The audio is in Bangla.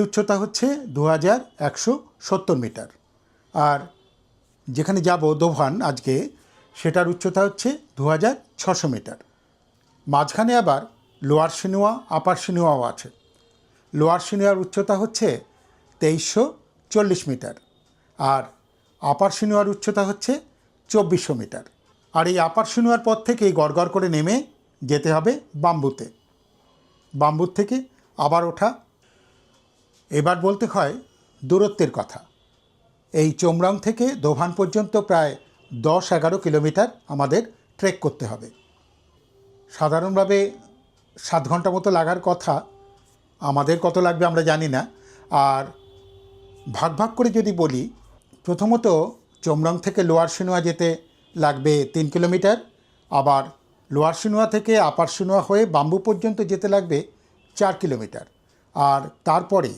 উচ্চতা হচ্ছে 2170 মিটার। আর যেখানে যাব দোভান আজকে, সেটার উচ্চতা হচ্ছে 2600 মিটার। মাঝখানে আবার লোয়ার সিনুয়া আপার সিনুয়াও আছে। লোয়ার সিনুয়ার উচ্চতা হচ্ছে 2340 মিটার, আর আপার সিনুয়ার উচ্চতা হচ্ছে 2400 মিটার। আর এই আপার সিনুয়ার পর থেকেই গড়গড় করে নেমে যেতে হবে বাম্বুতে। বাম্বুর থেকে আবার ওঠা। এবার বলতে হয় দূরত্বের কথা। এই চোমরাং থেকে দোভান পর্যন্ত প্রায় 10-11 কিলোমিটার আমাদের ট্রেক করতে হবে। সাধারণভাবে 7 ঘন্টা মতো লাগার কথা, আমাদের কত লাগবে আমরা জানি না। আর ভাগ ভাগ করে যদি বলি, প্রথমত চোমরাং থেকে লোয়ার সিনুয়া যেতে লাগবে 3 কিলোমিটার, আবার লোয়ার সিনুয়া থেকে আপার সিনুয়া হয়ে বাম্বু পর্যন্ত যেতে লাগবে 4 কিলোমিটার, আর তারপরে